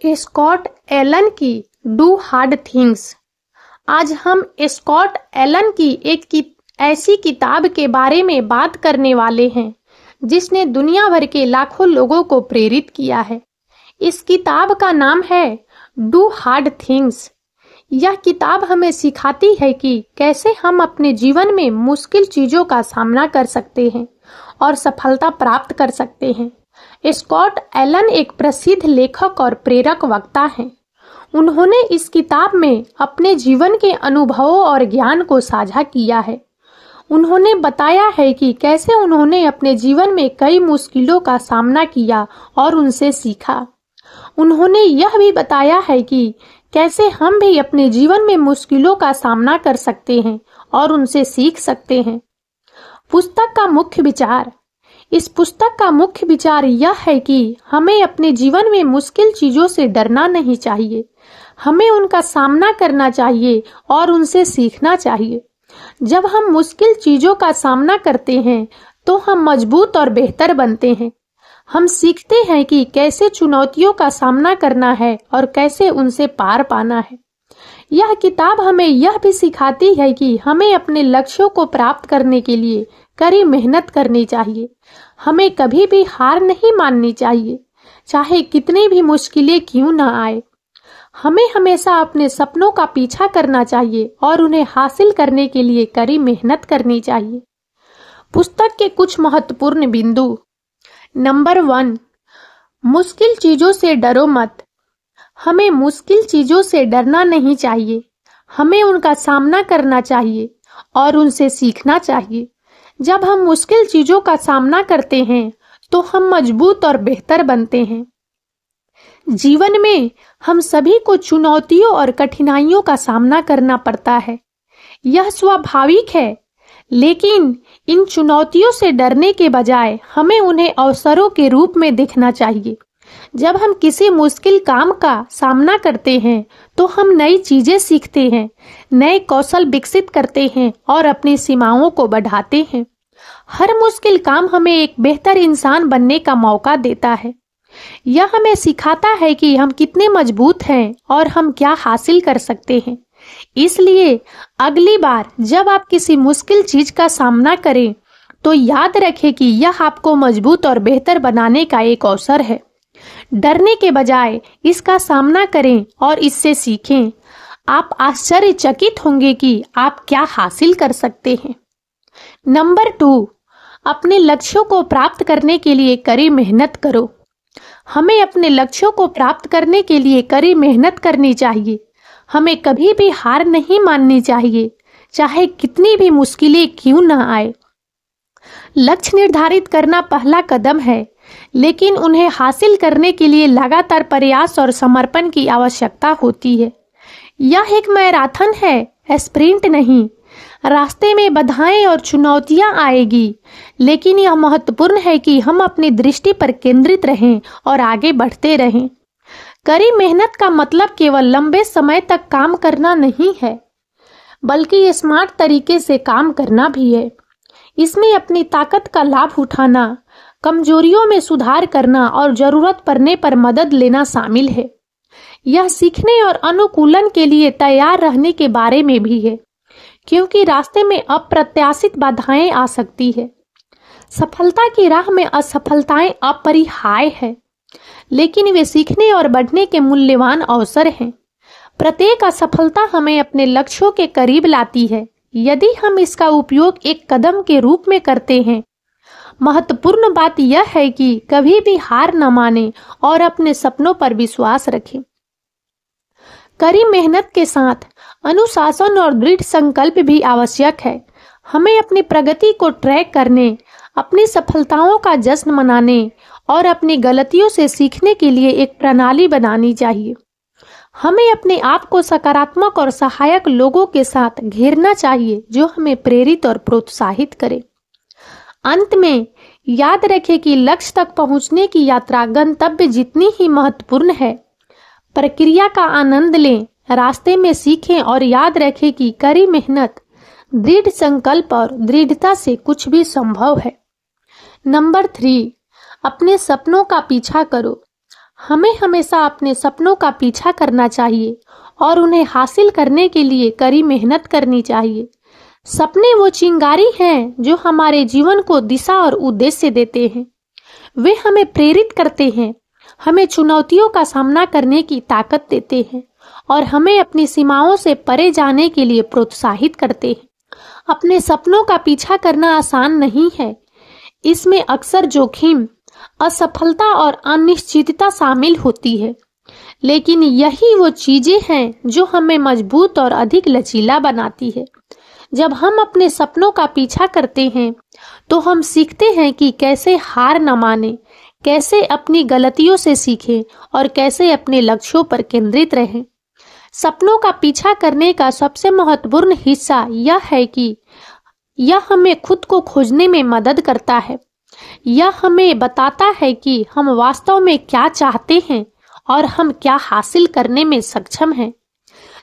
Scott Elon की do hard things. आज हम स्कॉट एलन की ऐसी किताब के बारे में बात करने वाले हैं जिसने दुनिया भर के लाखों लोगों को प्रेरित किया है। इस किताब का नाम है डू हार्ड थिंग्स। यह किताब हमें सिखाती है कि कैसे हम अपने जीवन में मुश्किल चीजों का सामना कर सकते हैं और सफलता प्राप्त कर सकते हैं। स्कॉट एलन एक प्रसिद्ध लेखक और प्रेरक वक्ता हैं। उन्होंने इस किताब में अपने जीवन के अनुभवों और ज्ञान को साझा किया है। उन्होंने बताया है कि कैसे उन्होंने अपने जीवन में कई मुश्किलों का सामना किया और उनसे सीखा। उन्होंने यह भी बताया है कि कैसे हम भी अपने जीवन में मुश्किलों का सामना कर सकते हैं और उनसे सीख सकते हैं। पुस्तक का मुख्य विचार। इस पुस्तक का मुख्य विचार यह है कि हमें अपने जीवन में मुश्किल चीजों से डरना नहीं चाहिए। हमें उनका सामना करना चाहिए और उनसे सीखना चाहिए। जब हम मुश्किल चीजों का सामना करते हैं तो हम मजबूत और बेहतर बनते हैं। हम सीखते हैं कि कैसे चुनौतियों का सामना करना है और कैसे उनसे पार पाना है। यह किताब हमें यह भी सिखाती है कि हमें अपने लक्ष्यों को प्राप्त करने के लिए कड़ी मेहनत करनी चाहिए। हमें कभी भी हार नहीं माननी चाहिए, चाहे कितनी भी मुश्किलें क्यों न आए। हमें हमेशा अपने सपनों का पीछा करना चाहिए और उन्हें हासिल करने के लिए कड़ी मेहनत करनी चाहिए। पुस्तक के कुछ महत्वपूर्ण बिंदु। नंबर 1, मुश्किल चीजों से डरो मत। हमें मुश्किल चीजों से डरना नहीं चाहिए। हमें उनका सामना करना चाहिए और उनसे सीखना चाहिए। जब हम मुश्किल चीजों का सामना करते हैं तो हम मजबूत और बेहतर बनते हैं। जीवन में हम सभी को चुनौतियों और कठिनाइयों का सामना करना पड़ता है। यह स्वाभाविक है, लेकिन इन चुनौतियों से डरने के बजाय हमें उन्हें अवसरों के रूप में देखना चाहिए। जब हम किसी मुश्किल काम का सामना करते हैं तो हम नई चीजें सीखते हैं, नए कौशल विकसित करते हैं और अपनी सीमाओं को बढ़ाते हैं। हर मुश्किल काम हमें एक बेहतर इंसान बनने का मौका देता है। यह हमें सिखाता है कि हम कितने मजबूत हैं और हम क्या हासिल कर सकते हैं। इसलिए अगली बार जब आप किसी मुश्किल चीज का सामना करें तो याद रखें कि यह आपको मजबूत और बेहतर बनाने का एक अवसर है। डरने के बजाय इसका सामना करें और इससे सीखें। आप आश्चर्यचकित होंगे कि आप क्या हासिल कर सकते हैं। नंबर 2, अपने लक्ष्यों को प्राप्त करने के लिए कड़ी मेहनत करो। हमें अपने लक्ष्यों को प्राप्त करने के लिए कड़ी मेहनत करनी चाहिए। हमें कभी भी हार नहीं माननी चाहिए, चाहे कितनी भी मुश्किलें क्यों न आए। लक्ष्य निर्धारित करना पहला कदम है, लेकिन उन्हें हासिल करने के लिए लगातार प्रयास और समर्पण की आवश्यकता होती है। यह एक मैराथन है, स्प्रिंट नहीं। रास्ते में बाधाएं और चुनौतियां आएगी, लेकिन यह महत्वपूर्ण है कि हम अपनी दृष्टि पर केंद्रित रहें और आगे बढ़ते रहें। कड़ी मेहनत का मतलब केवल लंबे समय तक काम करना नहीं है, बल्कि स्मार्ट तरीके से काम करना भी है। इसमें अपनी ताकत का लाभ उठाना, कमजोरियों में सुधार करना और जरूरत पड़ने पर मदद लेना शामिल है। यह सीखने और अनुकूलन के लिए तैयार रहने के बारे में भी है, क्योंकि रास्ते में अप्रत्याशित बाधाएं आ सकती है। सफलता की राह में असफलताएं अपरिहार्य है, लेकिन वे सीखने और बढ़ने के मूल्यवान अवसर हैं। प्रत्येक असफलता हमें अपने लक्ष्यों के करीब लाती है, यदि हम इसका उपयोग एक कदम के रूप में करते हैं। महत्वपूर्ण बात यह है कि कभी भी हार न मानें और अपने सपनों पर विश्वास रखें। कड़ी मेहनत के साथ अनुशासन और दृढ़ संकल्प भी आवश्यक है। हमें अपनी प्रगति को ट्रैक करने, अपनी सफलताओं का जश्न मनाने और अपनी गलतियों से सीखने के लिए एक प्रणाली बनानी चाहिए। हमें अपने आप को सकारात्मक और सहायक लोगों के साथ घेरना चाहिए जो हमें प्रेरित और प्रोत्साहित करें। अंत में याद रखें कि लक्ष्य तक पहुंचने की यात्रा गंतव्य जितनी ही महत्वपूर्ण है। प्रक्रिया का आनंद लें, रास्ते में सीखें और याद रखें कि कड़ी मेहनत, दृढ़ संकल्प और दृढ़ता से कुछ भी संभव है। नंबर 3, अपने सपनों का पीछा करो। हमें हमेशा अपने सपनों का पीछा करना चाहिए और उन्हें हासिल करने के लिए कड़ी मेहनत करनी चाहिए। सपने वो चिंगारी हैं जो हमारे जीवन को दिशा और उद्देश्य देते हैं। वे हमें प्रेरित करते हैं, हमें चुनौतियों का सामना करने की ताकत देते हैं और हमें अपनी सीमाओं से परे जाने के लिए प्रोत्साहित करते हैं। अपने सपनों का पीछा करना आसान नहीं है। इसमें अक्सर जोखिम, असफलता और अनिश्चितता शामिल होती है, लेकिन यही वो चीजें हैं जो हमें मजबूत और अधिक लचीला बनाती है। जब हम अपने सपनों का पीछा करते हैं तो हम सीखते हैं कि कैसे हार न माने, कैसे अपनी गलतियों से सीखें और कैसे अपने लक्ष्यों पर केंद्रित रहें। सपनों का पीछा करने का सबसे महत्वपूर्ण हिस्सा यह है कि यह हमें खुद को खोजने में मदद करता है। यह हमें बताता है कि हम वास्तव में क्या चाहते हैं और हम क्या हासिल करने में सक्षम हैं।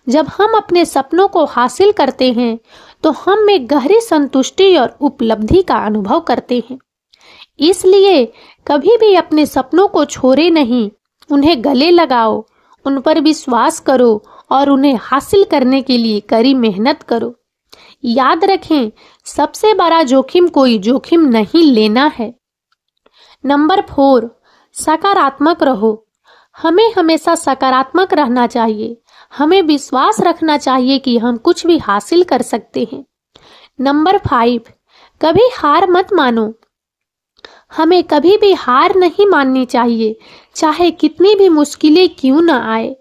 जब हम अपने सपनों को हासिल करते हैं तो हम एक गहरी संतुष्टि और उपलब्धि का अनुभव करते हैं। इसलिए कभी भी अपने सपनों को छोड़े नहीं, उन्हें गले लगाओ, उन पर विश्वास करो और उन्हें हासिल करने के लिए कड़ी मेहनत करो। याद रखें, सबसे बड़ा जोखिम कोई जोखिम नहीं लेना है। नंबर 4, सकारात्मक रहो। हमें हमेशा सकारात्मक रहना चाहिए। हमें विश्वास रखना चाहिए कि हम कुछ भी हासिल कर सकते हैं। नंबर 5, कभी हार मत मानो। हमें कभी भी हार नहीं माननी चाहिए, चाहे कितनी भी मुश्किलें क्यों न आए।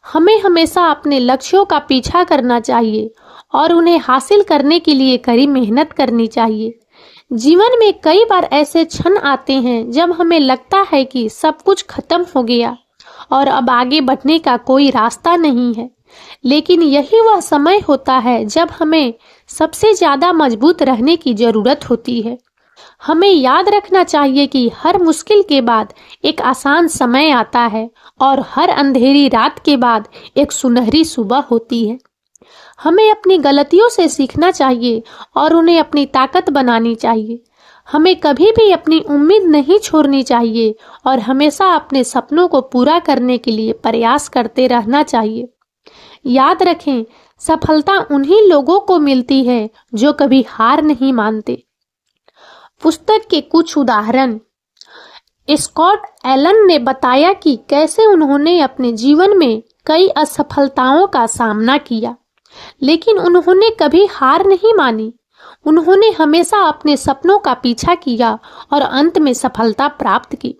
हमें हमेशा अपने लक्ष्यों का पीछा करना चाहिए और उन्हें हासिल करने के लिए कड़ी मेहनत करनी चाहिए। जीवन में कई बार ऐसे क्षण आते हैं जब हमें लगता है कि सब कुछ खत्म हो गया और अब आगे बढ़ने का कोई रास्ता नहीं है, लेकिन यही वह समय होता है जब हमें सबसे ज्यादा मजबूत रहने की जरूरत होती है। हमें याद रखना चाहिए कि हर मुश्किल के बाद एक आसान समय आता है और हर अंधेरी रात के बाद एक सुनहरी सुबह होती है। हमें अपनी गलतियों से सीखना चाहिए और उन्हें अपनी ताकत बनानी चाहिए। हमें कभी भी अपनी उम्मीद नहीं छोड़नी चाहिए और हमेशा अपने सपनों को पूरा करने के लिए प्रयास करते रहना चाहिए। याद रखें, सफलता उन्हीं लोगों को मिलती है जो कभी हार नहीं मानते। पुस्तक के कुछ उदाहरण। स्कॉट एलन ने बताया कि कैसे उन्होंने अपने जीवन में कई असफलताओं का सामना किया, लेकिन उन्होंने कभी हार नहीं मानी। उन्होंने हमेशा अपने सपनों का पीछा किया और अंत में सफलता प्राप्त की।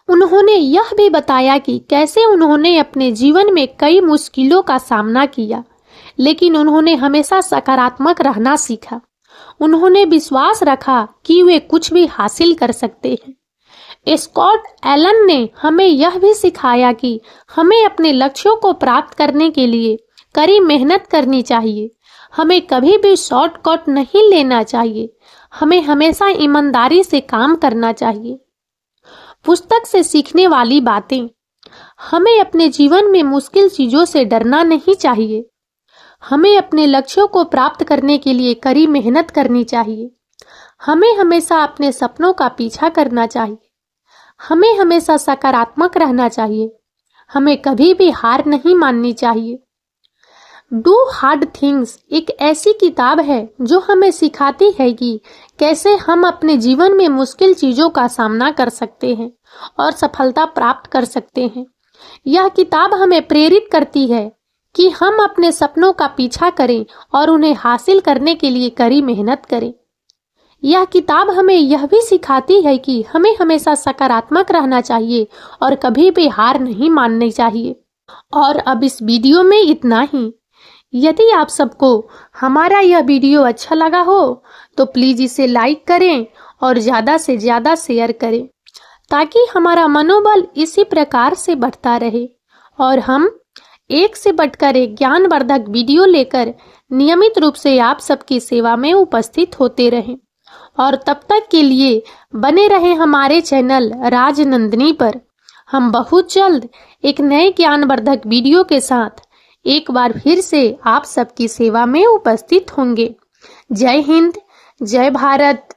उन्होंने यह भी बताया कि कैसे उन्होंने अपने जीवन में कई मुश्किलों का सामना किया, लेकिन उन्होंने हमेशा सकारात्मक रहना सीखा। उन्होंने विश्वास रखा कि वे कुछ भी हासिल कर सकते हैं। स्कॉट एलन ने हमें यह भी सिखाया कि हमें अपने लक्ष्यों को प्राप्त करने के लिए कड़ी मेहनत करनी चाहिए। हमें कभी भी शॉर्टकट नहीं लेना चाहिए। हमें हमेशा ईमानदारी से काम करना चाहिए। पुस्तक से सीखने वाली बातें। हमें अपने जीवन में मुश्किल चीजों से डरना नहीं चाहिए। हमें अपने लक्ष्यों को प्राप्त करने के लिए कड़ी मेहनत करनी चाहिए। हमें हमेशा अपने सपनों का पीछा करना चाहिए। हमें हमेशा सकारात्मक रहना चाहिए। हमें कभी भी हार नहीं माननी चाहिए। डू हार्ड थिंग्स एक ऐसी किताब है जो हमें सिखाती है कि कैसे हम अपने जीवन में मुश्किल चीजों का सामना कर सकते हैं और सफलता प्राप्त कर सकते हैं। यह किताब हमें प्रेरित करती है कि हम अपने सपनों का पीछा करें और उन्हें हासिल करने के लिए कड़ी मेहनत करें। यह किताब हमें यह भी सिखाती है कि हमें हमेशा सकारात्मक रहना चाहिए और कभी भी हार नहीं माननी चाहिए। और अब इस वीडियो में इतना ही। यदि आप सबको हमारा यह वीडियो अच्छा लगा हो तो प्लीज इसे लाइक करें और ज्यादा से ज्यादा शेयर करें, ताकि हमारा मनोबल इसी प्रकार से बढ़ता रहे और हम एक से बढ़कर एक ज्ञानवर्धक वीडियो लेकर नियमित रूप से आप सबकी सेवा में उपस्थित होते रहें। और तब तक के लिए बने रहे हमारे चैनल राजनंदिनी पर। हम बहुत जल्द एक नए ज्ञानवर्धक वीडियो के साथ एक बार फिर से आप सबकी सेवा में उपस्थित होंगे। जय हिंद, जय भारत।